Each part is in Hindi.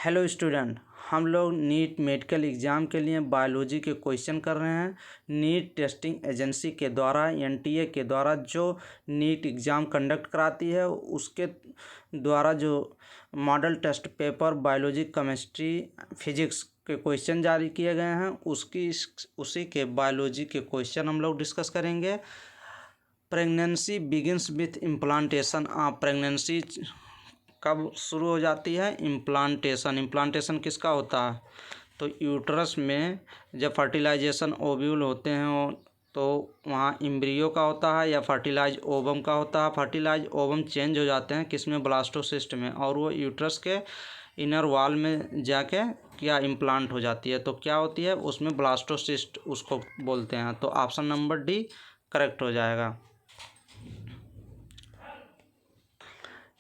हेलो स्टूडेंट, हम लोग नीट मेडिकल एग्ज़ाम के लिए बायोलॉजी के क्वेश्चन कर रहे हैं। नीट टेस्टिंग एजेंसी के द्वारा एनटीए के द्वारा जो नीट एग्ज़ाम कंडक्ट कराती है उसके द्वारा जो model test paper biology chemistry physics के क्वेश्चन जारी किए गए हैं उसी के बायोलॉजी के क्वेश्चन हम लोग डिस्कस करेंगे। Pregnancy begins with implantation of pregnancy कब शुरू हो जाती है? इम्प्लांटेशन किसका होता है? तो यूट्रस में जब फर्टिलाइजेशन ओव्यूल होते हैं तो वहाँ एम्ब्रियो का होता है या फर्टिलाइज ओवम का होता है। फर्टिलाइज ओवम चेंज हो जाते हैं किसमें? ब्लास्टोसिस्ट में, और वो यूट्रस के इनर वॉल में जाके क्या इम्प्लांट हो जाती है। तो क्या होती है उसमें? ब्लास्टोसिस्ट उसको बोलते हैं। तो ऑप्शन नंबर डी करेक्ट हो जाएगा।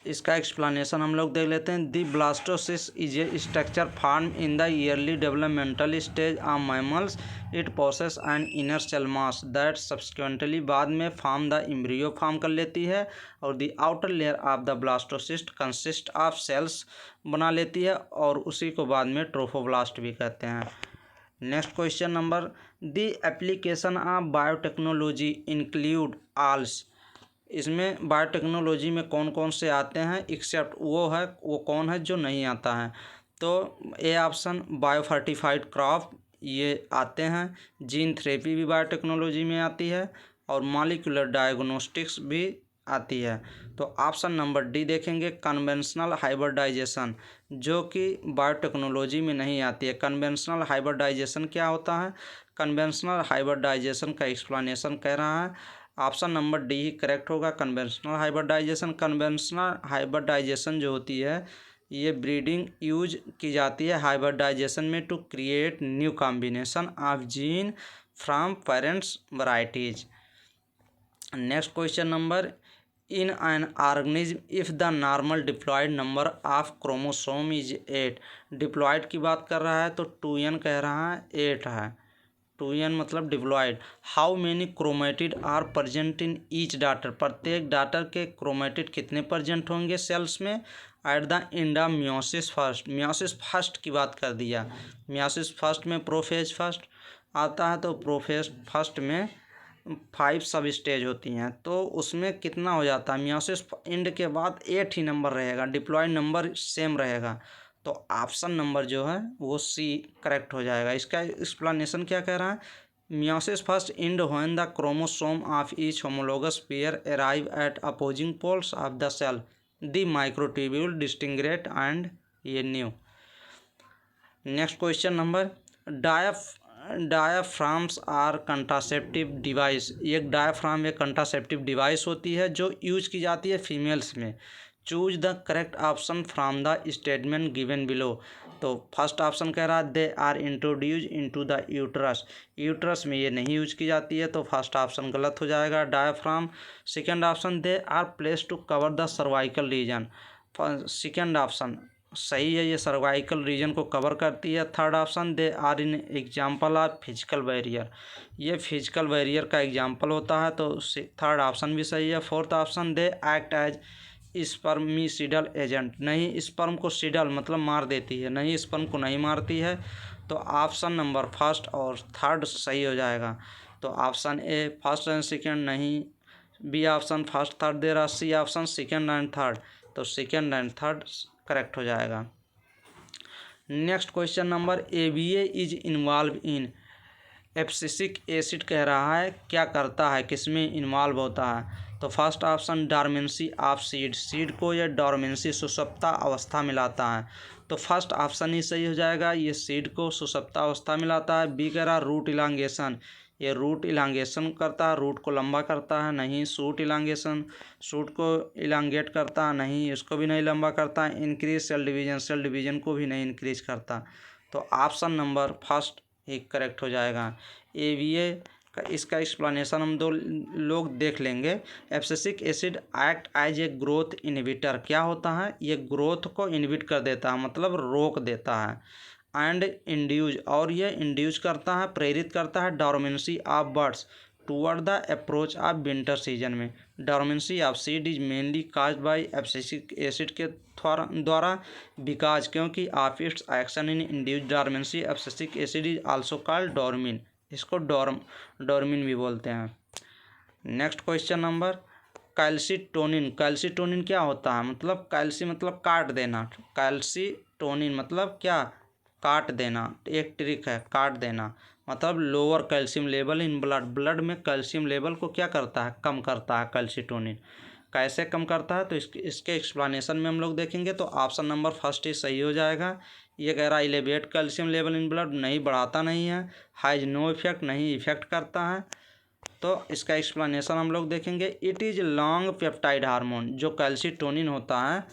इसका एक्सप्लेनेशन हम लोग देख लेते हैं। The blastocyst is a structure form in the early developmental stage of mammals. It possess an inner cell mass that subsequently बाद में फॉर्म द एम्ब्रियो फॉर्म कर लेती है, और the outer layer of the blastocyst consist of cells बना लेती है, और उसी को बाद में ट्रोफोब्लास्ट भी कहते हैं। Next question number, the application of biotechnology include also. इसमें बायोटेक्नोलॉजी में कौन कौन से आते हैं एक्सेप्ट वो कौन है जो नहीं आता है? तो ए ऑप्शन बायोफर्टिफाइड क्रॉप ये आते हैं। जीन थेरेपी भी बायोटेक्नोलॉजी में आती है, और मॉलिक्यूलर डायग्नोस्टिक्स भी आती है। तो ऑप्शन नंबर डी देखेंगे, कन्वेंशनल हाइब्रिडाइजेशन, जो कि बायोटेक्नोलॉजी में नहीं आती है। कन्वेंशनल हाइब्रिडाइजेशन क्या होता है? कन्वेंशनल हाइब्रिडाइजेशन का एक्सप्लेनेशन कह रहा है। ऑप्शन नंबर डी ही करेक्ट होगा, कन्वेंशनल हाइब्रिडाइजेशन। कन्वेंशनल हाइब्रिडाइजेशन जो होती है ये ब्रीडिंग यूज की जाती है हाइब्रिडाइजेशन में to create new combination of gene from parents varieties. Next question number, in an organism if the normal diploid number of chromosome is 8। Diploid की बात कर रहा है तो 2n कह रहा है, 8 है। 2n मतलब diploid. How many chromatid are present in each daughter. प्रत्येक डाटर के क्रोमेटिड कितने प्रेजेंट होंगे सेल्स में? At the end of meiosis first. Meiosis first की बात कर दिया। मियोसिस फर्स्ट में प्रोफेज फर्स्ट आता है, तो प्रोफेज फर्स्ट में 5 सब स्टेज होती हैं, तो उसमें कितना हो जाता है? मियोसिस एंड के बाद 8 ही नंबर रहेगा, डिप्लॉयड नंबर सेम रहेगा। तो ऑप्शन नंबर जो है वो सी करेक्ट हो जाएगा। इसका एक्सप्लेनेशन क्या कह रहा है? Meiosis first and when the chromosome of each homologous pair arrive at opposing poles of the cell the microtubule disintegrate and ये new. Next question number, diaphragms are contraceptive device. एक डायाफ्राम एक कंट्रासेप्टिव डिवाइस होती है जो यूज की जाती है फीमेल्स में। Choose the correct option from the statement given below. तो फर्स्ट ऑप्शन कह रहा है they are introduced into the uterus. Uterus में ये नहीं यूज की जाती है, तो फर्स्ट ऑप्शन गलत हो जाएगा diaphragm. Second option, they are placed to cover the cervical region. Second option सही है, ये सर्वाइकल रीजन को कवर करती है। Third option, they are in example of physical barrier. ये फिजिकल बैरियर का एग्जाम्पल होता है, तो थर्ड ऑप्शन भी सही है। Fourth option, they act as spermicidal agent. नहीं, स्पर्म को सिडल मतलब मार देती है, नहीं स्पर्म को नहीं मारती है। तो ऑप्शन नंबर फर्स्ट और थर्ड सही हो जाएगा। तो option A first and second नहीं, बी ऑप्शन फर्स्ट थर्ड दे रहा, C option second and third, तो सेकेंड एंड थर्ड करेक्ट हो जाएगा। Next question number, ABA is involved in. Abscisic acid कह रहा है क्या करता है, किसमें इन्वॉल्व होता है? तो first option dormancy of seed, seed को यह डॉर्मेंसी सुषुप्ता अवस्था में लाता है, तो फर्स्ट ऑप्शन ही सही हो जाएगा, ये सीड को सुषुप्ता अवस्था में लाता है। बी कह रहा रूट इलांगेशन, ये रूट इलांगेशन करता है, रूट को लंबा करता है, नहीं। सूट इलांगेशन, सूट को इलांगेट करता है, नहीं, इसको भी नहीं लंबा करता है। Increase cell division, cell division को भी नहीं इंक्रीज करता। तो ऑप्शन नंबर फर्स्ट ही करेक्ट हो जाएगा। ABA का इसका एक्सप्लेनेशन हम दो लोग देख लेंगे। Abscisic acid act as a growth inhibitor. क्या होता है? ये ग्रोथ को इनहिबिट कर देता है, मतलब रोक देता है। एंड इंड्यूज, और ये इंड्यूज करता है, प्रेरित करता है dormancy of birds, toward the approach of winter season में। Dormancy of seed is mainly caused by abscisic acid के द्वारा, बिकॉज क्योंकि of its action in induce dormancy abscisic acid is also called dormin. इसको डोर्मिन भी बोलते हैं। Next question number calcitonin. Calcitonin क्या होता है? मतलब कैल्सी मतलब काट देना, कैल्सीटोनिन मतलब क्या? काट देना। एक ट्रिक है काट देना, मतलब lower calcium level in blood. Blood में कैल्शियम लेवल को क्या करता है? कम करता है कैल्सीटोनिन। कैसे कम करता है तो इसके एक्सप्लेनेशन में हम लोग देखेंगे। तो ऑप्शन नंबर फर्स्ट ही सही हो जाएगा। ये कह रहा है elevate calcium level in blood, नहीं बढ़ाता नहीं है। हैज़ नो इफेक्ट, नहीं इफेक्ट करता है। तो इसका एक्सप्लेनेशन हम लोग देखेंगे। It is long peptide hormone. जो कैल्सीटोनिन होता है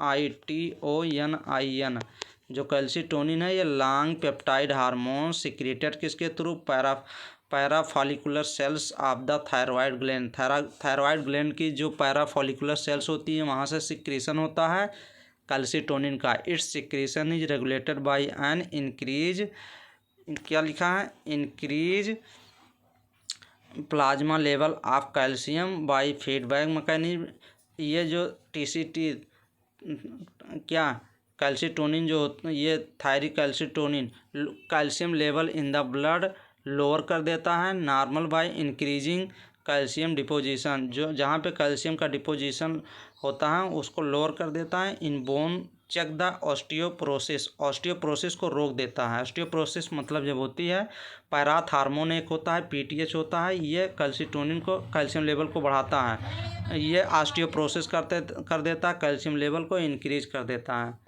CALCITONIN, जो कैल्सीटोनिन है ये लॉन्ग पेप्टाइड हार्मोन सिक्रेटेड किसके through? Parafollicular cells of the thyroid gland. Thyroid gland की जो पैराफॉलिकुलर सेल्स होती है वहाँ से सिक्रेशन होता है कैल्सीटोनिन का। Its secretion is regulated by an increase, क्या लिखा है? Increase plasma level of calcium by feedback mechanism. ये जो TCT क्या कैल्सीटोनिन जो ये थायरिक calcitonin calcium level in the blood lower कर देता है normal by increasing calcium deposition. जो जहाँ पे कैल्शियम का डिपोजिशन होता है उसको लोअर कर देता है। In bone check the osteoporosis, osteoporosis को रोक देता है। ऑस्टियोप्रोसिस मतलब जब होती है, पैराथ हार्मोन एक होता है, PTH होता है, ये कैल्सीटोनिन को कैल्शियम लेवल को बढ़ाता है। ये ऑस्टियोप्रोसिस कर देता है, कैल्शियम लेवल को इंक्रीज कर देता है।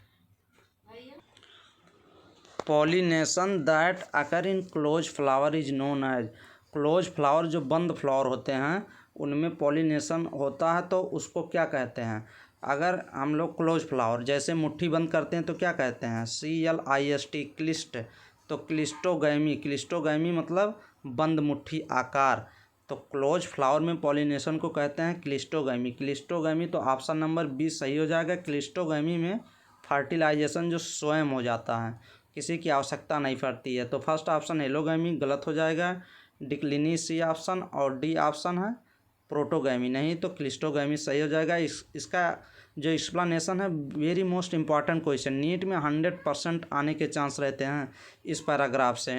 Pollination that occur in close flower is known as. Close flower जो बंद फ्लावर होते हैं उनमें पॉलिनेशन होता है तो उसको क्या कहते हैं? अगर हम लोग क्लोज फ्लावर जैसे मुट्ठी बंद करते हैं तो क्या कहते हैं? CLIST क्लिस्ट। तो क्लिस्टोगैमी, क्लिस्टोगैमी मतलब बंद मुट्ठी आकार। तो क्लोज फ्लावर में पॉलिनेशन को कहते हैं क्लिस्टोगैमी। क्लिस्टोगैमी तो ऑप्शन नंबर 20 सही हो जाएगा। क्लिस्टोगैमी में फर्टिलाइजेशन जो स्वयं हो जाता है, किसी की आवश्यकता नहीं पड़ती है। तो फर्स्ट ऑप्शन एलोगैमी गलत हो जाएगा। डिक्लिनी C ऑप्शन और D ऑप्शन है प्रोटोगैमी, नहीं तो क्लिस्टोगैमी सही हो जाएगा। इसका जो एक्सप्लेनेशन है very most important question, NEET में 100% आने के चांस रहते हैं इस पैराग्राफ से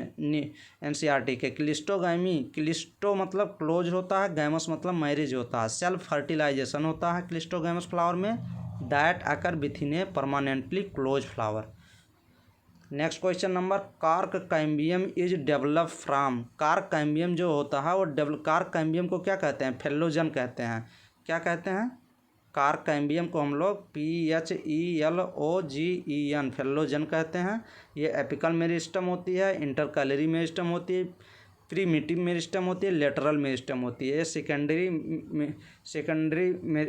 NCERT के। क्लिस्टोगैमी, क्लिस्टो मतलब क्लोज होता है, गैमस मतलब मैरिज होता है, सेल्फ फर्टिलाइजेशन होता है क्लिस्टोगैमस फ्लावर में। That occur within A permanently close flower. Next question number cork cambium is develop from. Cork cambium जो होता है वो कार्क कैम्बियम को क्या कहते हैं? फेलोजन कहते हैं। क्या कहते हैं? कार्क कैम्बियम को हम लोग PHELOGEN फेलोजन कहते हैं। ये एपिकल मेरिस्टम होती है, इंटरकैलरी मेरिस्टम होती है, प्रीमिटिव मेरिस्टम होती है, लेटरल मेरिस्टम होती है। ये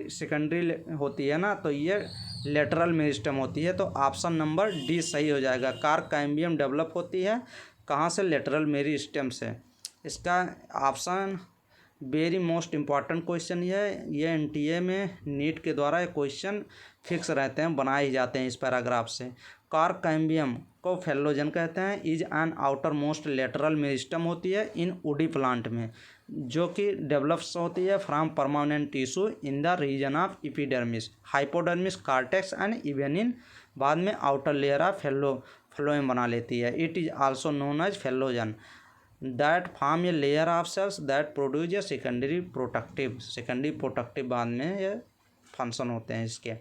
सेकेंडरी होती है ना, तो ये लेटरल मेरिस्टम होती है। तो ऑप्शन नंबर D सही हो जाएगा। कार्क कैम्बियम डेवलप होती है कहाँ से? लेटरल मेरिस्टम से। इसका option very most important question ये NTA में नीट के द्वारा ये क्वेश्चन फिक्स रहते हैं, बनाए ही जाते हैं इस पैराग्राफ से। कार्क कैम्बियम को फेलोजन कहते हैं। Is an outer most lateral meristem होती है इन वुडी प्लांट में, जो कि डेवलप्स होती है from permanent tissue in the region of epidermis, hypodermis, cortex and even in बाद में आउटर लेयर ऑफ फ्लोएम बना लेती है। It is also known as phellogen that form a layer of cells that produce a secondary productive बाद में ये फंक्शन होते हैं इसके।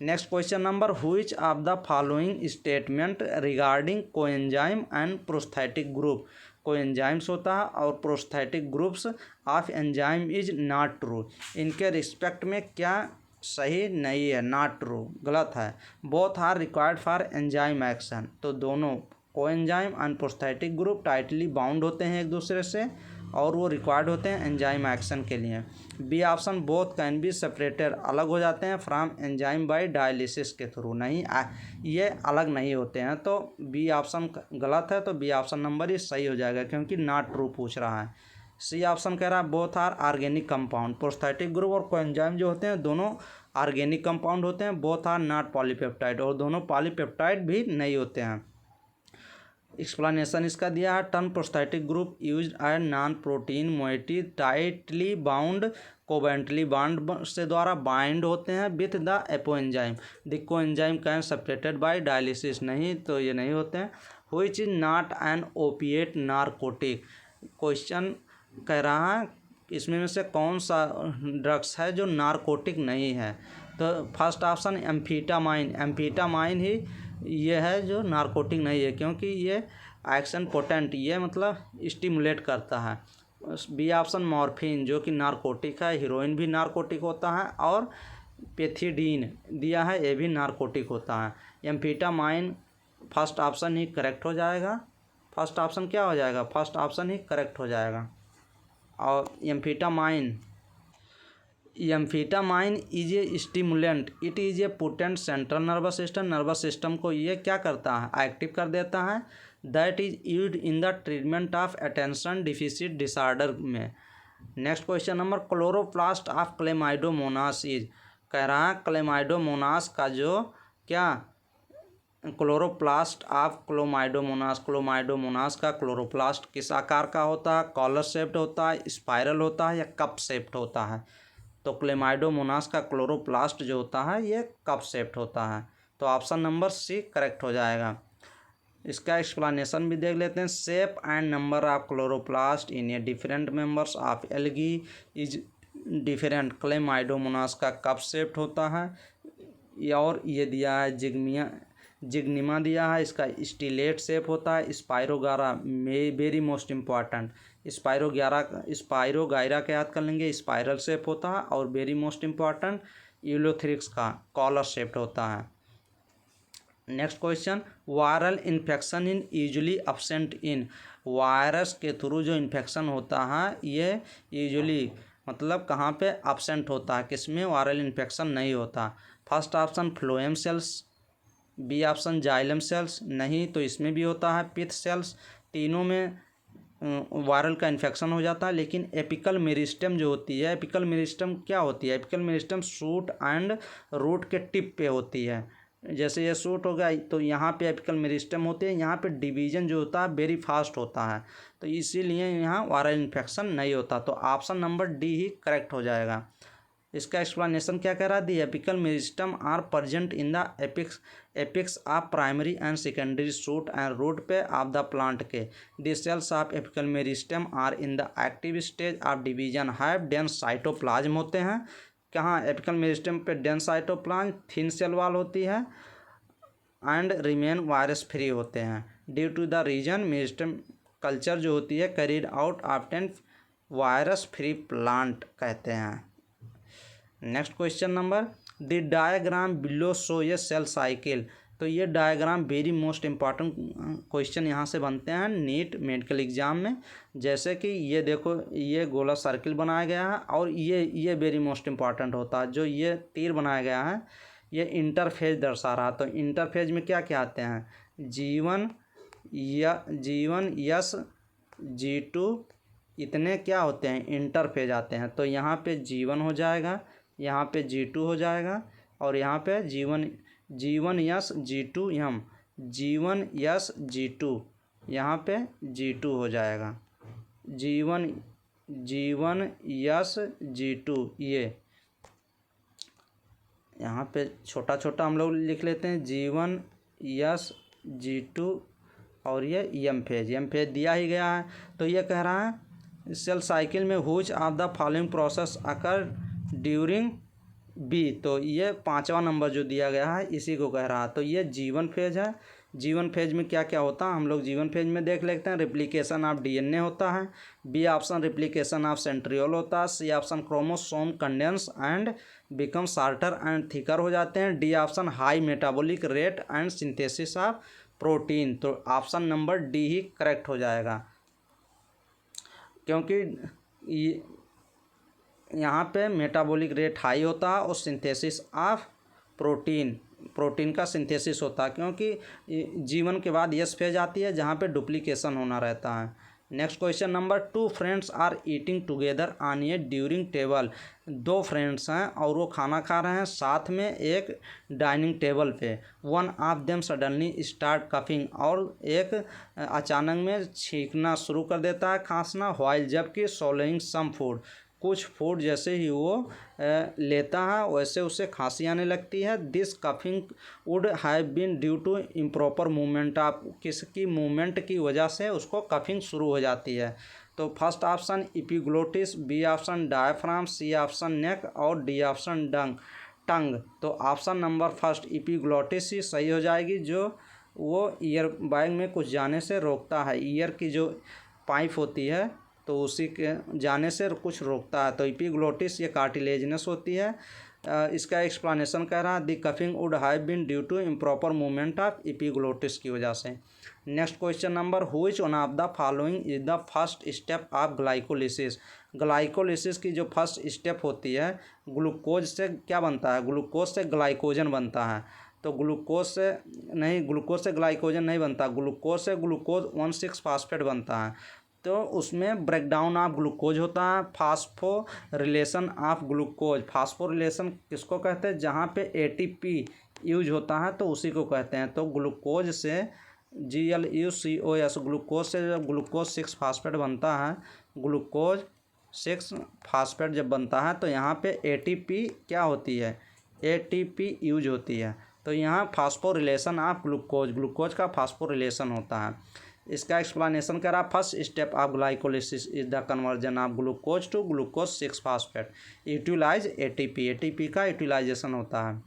Next question number which of the following statement regarding coenzyme and prosthetic group. Coenzymes होता है और prosthetic groups of enzyme is not true. इनके रिस्पेक्ट में क्या सही नहीं है? नॉट ट्रू, गलत है। Both are required for enzyme action. तो दोनों coenzyme and prosthetic group tightly bound होते हैं एक दूसरे से और वो रिक्वायर्ड होते हैं एंजाइम एक्शन के लिए। B option both can be separated, अलग हो जाते हैं फ्रॉम एंजाइम बाय डायलिसिस के थ्रू, नहीं ये अलग नहीं होते हैं। तो B ऑप्शन गलत है, तो B ऑप्शन नंबर ही सही हो जाएगा क्योंकि नॉट ट्रू पूछ रहा है। C ऑप्शन कह रहा है both are organic compound. Prosthetic group और कोएंजाइम जो होते हैं दोनों ऑर्गेनिक कंपाउंड होते हैं। बोथ आर नॉट पॉलीपेप्टाइड, और दोनों पॉलीपेप्टाइड भी नहीं होते हैं। एक्सप्लेनेशन इसका दिया है, term prosthetic group used as non protein moiety tightly bound covalently bond से द्वारा बाइंड होते हैं with the apoenzyme the coenzyme can separated by dialysis, नहीं तो ये नहीं होते हैं। Which is not an opiate narcotic, question कह रहा है इसमें में से कौन सा ड्रग्स है जो नारकोटिक नहीं है। तो फर्स्ट ऑप्शन एम्फीटामाइन, एम्फीटामाइन ही ये है जो नारकोटिक नहीं है क्योंकि ये एक्शन पोटेंट, ये मतलब स्टिमुलेट करता है। बी ऑप्शन मॉर्फिन जो कि नारकोटिक है, हीरोइन भी नारकोटिक होता है, और पेथिडीन दिया है ये भी नारकोटिक होता है। एम्फीटामाइन फर्स्ट ऑप्शन ही करेक्ट हो जाएगा, फर्स्ट ऑप्शन क्या हो जाएगा, फर्स्ट ऑप्शन ही करेक्ट हो जाएगा। और amphetamine is a stimulant, it is a potent central nervous system को ये क्या करता है, एक्टिव कर देता है। That is used in the treatment of attention deficit disorder में। Next question number, chloroplast of chlamydomonas is, कह रहा है क्लेमाइडोमोनास का जो क्या, क्लोरोप्लास्ट ऑफ क्लोमाइडोमोनास का क्लोरोप्लास्ट किस आकार का होता है, कॉलर शेप्ड होता है, स्पाइरल होता है या कप शेप्ड होता है। तो क्लेमाइडोमोनास का क्लोरोप्लास्ट जो होता है ये कप शेप्ड होता है। तो ऑप्शन नंबर सी करेक्ट हो जाएगा। इसका एक्सप्लेनेशन भी देख लेते हैं। Shape and number of chloroplast in a different members of algae is different. Chlamydomonas का कप शेप्ड होता है और ये दिया है जिग्निमा दिया है, इसका स्टिलेट शेप होता है। स्पाइरोगारा वेरी मोस्ट इम्पॉर्टेंट, स्पाइरोगायरा का याद कर लेंगे, स्पाइरल शेप होता है। और वेरी मोस्ट इम्पॉर्टेंट यूलोथ्रिक्स का कॉलर शेप्ड होता है। Next question, viral infection in usually absent in, virus के थ्रू जो इन्फेक्शन होता है ये यूजुअली मतलब कहाँ पे अब्सेंट होता है, किसमें वायरल इन्फेक्शन नहीं होता। First option phloem cells, B option xylem cells, नहीं तो इसमें भी होता है पिथ सेल्स। तीनों में वायरल का इन्फेक्शन हो जाता है। लेकिन एपिकल मेरिस्टेम जो होती है, एपिकल मेरिस्टेम क्या होती है, apical meristem shoot and root के टिप पे होती है। जैसे ये शूट हो गया तो यहाँ पे एपिकल मेरिस्टेम होते हैं, यहाँ पे डिवीजन जो होता है वेरी फास्ट होता है, तो इसीलिए यहाँ वायरल इन्फेक्शन नहीं होता। तो ऑप्शन नंबर डी ही करेक्ट हो जाएगा। इसका एक्सप्लेनेशन क्या कह रहा है, the apical meristem are present in the apex of primary and secondary shoot and root पे ऑफ द प्लांट के। The cells of apical meristem are in the active stage of division, have dense cytoplasm होते हैं। कहाँ, एपिकल मेरिस्टेम पे dense cytoplasm, thin cell wall होती है एंड रिमेन वायरस फ्री होते हैं। Due to the reason meristem culture जो होती है carried out often virus free plant कहते हैं। Next question number, the diagram below show a cell cycle. तो ये diagram very most important question यहाँ से बनते हैं नीट मेडिकल एग्जाम में। जैसे कि ये देखो, ये गोला सर्किल बनाया गया है और ये वेरी मोस्ट इम्पॉर्टेंट होता है। जो ये तीर बनाया गया है ये इंटरफेज दर्शा रहा। तो इंटरफेज में क्या क्या आते हैं, G1 यस G2 इतने क्या होते हैं, इंटरफेज आते हैं। तो यहाँ पे G1 हो जाएगा, यहाँ पे G2 हो जाएगा और यहाँ पे G1 यस G2 यम G1 यस G2 यहाँ पे G2 हो जाएगा। G1 यस G2 ये यहाँ पे छोटा छोटा हम लोग लिख लेते हैं G1 यस G2 और ये एम फेज दिया ही गया है। तो ये कह रहा है सेल साइकिल में which of the following process occur during B. तो ये 5वां नंबर जो दिया गया है इसी को कह रहा है। तो ये G1 फेज है। G1 फेज में क्या क्या होता है हम लोग G1 फेज में देख लेते हैं। रिप्लिकेशन ऑफ DNA होता है, B option replication of centriole होता है, C option chromosome condense and become shorter and thicker हो जाते हैं, D option high metabolic rate and synthesis of protein. तो ऑप्शन नंबर डी ही करेक्ट हो जाएगा क्योंकि यहाँ पे मेटाबॉलिक रेट हाई होता है और सिंथेसिस ऑफ प्रोटीन का सिंथेसिस होता है। क्योंकि G1 के बाद यस फेज आती है जहाँ पे डुप्लीकेशन होना रहता है। Next question number 2 friends are eating together on a during table. दो फ्रेंड्स हैं और वो खाना खा रहे हैं साथ में एक डाइनिंग टेबल पे। One of them suddenly start coughing, और एक अचानक में छींकना शुरू कर देता है, खांसना, व्हाइल जबकि सोलोइंग सम फूड, कुछ फूड जैसे ही वो लेता है वैसे उसे खांसी आने लगती है। This coughing would have been due to improper movement, आप किसकी मूवमेंट की वजह से उसको कफिंग शुरू हो जाती है। तो first option epiglottis, B option diaphragm, C option neck और डी ऑप्शन टंग। तो ऑप्शन नंबर फर्स्ट एपिग्लोटिस ही सही हो जाएगी, जो वो ईयर बैग में कुछ जाने से रोकता है। ईयर की जो पाइप होती है तो उसी के जाने से कुछ रोकता है। तो एपिग्लोटिस ये कार्टिलेजिनस होती है। इसका एक्सप्लेनेशन कह रहा है the coughing would have been due to improper movement of epiglottis की वजह से। Next question number which one of the following is the first step of glycolysis. Glycolysis की जो फर्स्ट स्टेप होती है, ग्लूकोज से क्या बनता है, ग्लूकोज से ग्लाइकोजन बनता है। तो ग्लूकोज से नहीं, ग्लूकोज से ग्लाइकोजन नहीं बनता, ग्लूकोज से ग्लूकोज 1,6 फास्फेट बनता है। तो उसमें ब्रेकडाउन ऑफ ग्लूकोज होता है, फास्फोरिलेशन ऑफ ग्लूकोज। फास्फोरिलेशन किसको कहते हैं, जहाँ पे एटीपी यूज होता है तो उसी को कहते हैं। तो ग्लूकोज से GLUCOS, ग्लूकोज से जब ग्लूकोज 6 फास्फेट बनता है, ग्लूकोज 6 फास्फेट जब बनता है तो यहाँ पे एटीपी क्या होती है, एटीपी यूज होती है। तो यहाँ फास्फोरिलेशन ऑफ ग्लूकोज, ग्लूकोज का फास्फोरिलेशन होता है। इसका एक्सप्लेनेशन करा, first step of glycolysis is the conversion of glucose to glucose 6 phosphate, utilize ATP, ATP का यूटिलाइजेशन होता है।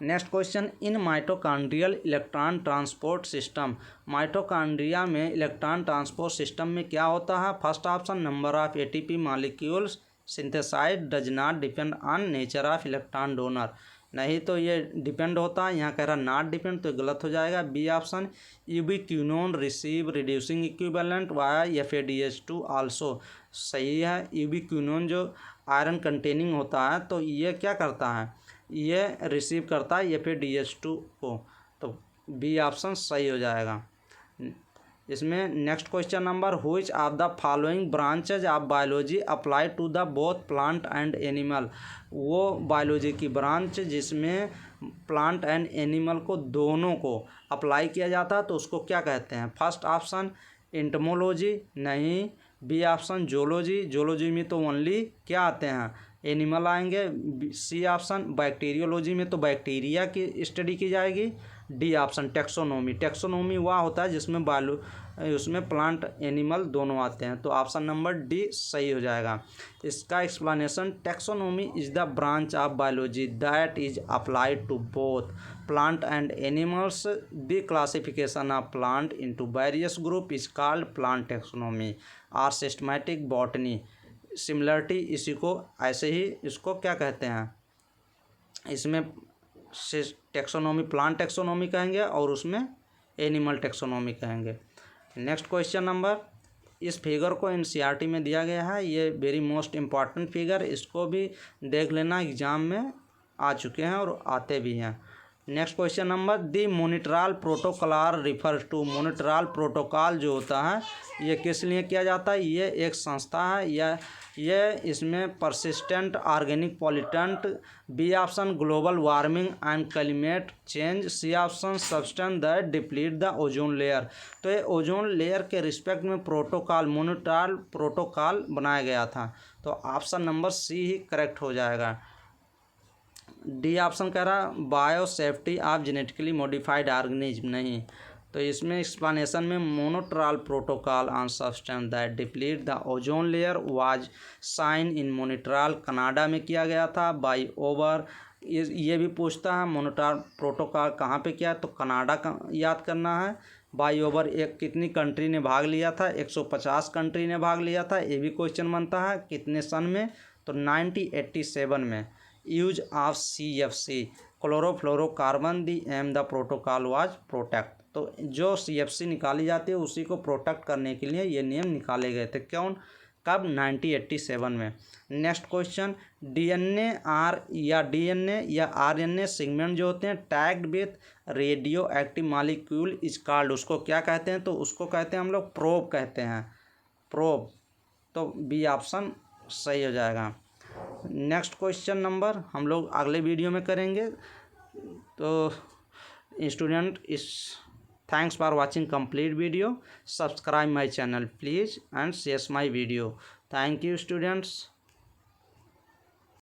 Next question, in mitochondrial electron transport system, mitochondria में इलेक्ट्रॉन ट्रांसपोर्ट सिस्टम में क्या होता है। First option number of ATP molecules synthesized does not depend on nature of electron donor, नहीं तो ये डिपेंड होता है, यहाँ कह रहा नॉट डिपेंड तो गलत हो जाएगा। B option ubiquinone receive reducing equivalent via FADH2 also, सही है। यूबिक्विनोन जो आयरन कंटेनिंग होता है तो ये क्या करता है, ये रिसीव करता है FADH2 को, तो बी ऑप्शन सही हो जाएगा इसमें। Next question number which of the following branches of biology apply to the both plant and animal, वो बायोलॉजी की ब्रांच जिसमें प्लांट एंड एनिमल को दोनों को अप्लाई किया जाता है तो उसको क्या कहते हैं। फर्स्ट ऑप्शन एंटोमोलॉजी, नहीं। बी ऑप्शन जोलॉजी, जोलॉजी में तो ओनली क्या आते हैं, एनिमल आएंगे। सी ऑप्शन बैक्टीरियोलॉजी में तो बैक्टीरिया की स्टडी की जाएगी। डी ऑप्शन टेक्सोनोमी, टेक्सोनोमी वह होता है जिसमें उसमें प्लांट एनिमल दोनों आते हैं। तो ऑप्शन नंबर डी सही हो जाएगा। इसका explanation, taxonomy is the branch of biology that is applied to both plant and animals, the classification of plant into various group is called plant taxonomy और सिस्टमैटिक बॉटनी। सिमिलरिटी इसी को ऐसे ही इसको क्या कहते हैं, इसमें टेक्सोनोमी प्लांट टेक्सोनोमी कहेंगे और उसमें एनिमल टेक्सोनोमी कहेंगे। नेक्स्ट क्वेश्चन नंबर, इस फिगर को NCERT में दिया गया है, ये वेरी मोस्ट इम्पॉर्टेंट फिगर, इसको भी देख लेना, एग्जाम में आ चुके हैं और आते भी हैं। Next question number, the Montreal protocol refers to, Montreal protocol जो होता है ये किस लिए किया जाता है, ये एक संस्था है या ये इसमें persistent organic pollutant. B option global warming and climate change, C option substance that deplete the ozone layer. तो ये ओजोन लेयर के रिस्पेक्ट में प्रोटोकॉल, मोनिट्राल प्रोटोकॉल बनाया गया था। तो ऑप्शन नंबर सी ही करेक्ट हो जाएगा। डी ऑप्शन कह रहा biosafety of genetically modified organism, नहीं। तो इसमें एक्सप्लेनेशन में Montreal protocol on substance that deplete the ozone layer was sign in मोनिट्राल, Canada में किया गया था बाई ओवर। ये भी पूछता है मोनोट्राल प्रोटोकॉल कहाँ पे किया, तो कनाडा का याद करना है। बाई ओवर एक कितनी कंट्री ने भाग लिया था, 150 कंट्री ने भाग लिया था, ये भी क्वेश्चन बनता है। कितने सन में, तो 1987 में। Use of CFC chlorofluorocarbon, the am the protocol was protect. तो जो CFC निकाली जाती है उसी को प्रोटेक्ट करने के लिए ये नियम निकाले गए थे। कब? 1987 में। नेक्स्ट क्वेश्चन, डीएनए या आरएनए सेगमेंट जो होते हैं tagged with radio active molecule is called, उसको क्या कहते हैं? तो उसको कहते हैं हम लोग प्रोब कहते हैं, प्रोब। तो बी ऑप्शन सही हो जाएगा। नेक्स्ट क्वेश्चन नंबर हम लोग अगले वीडियो में करेंगे। तो स्टूडेंट इस thanks for watching complete video. Subscribe my channel please and share my video. Thank you students.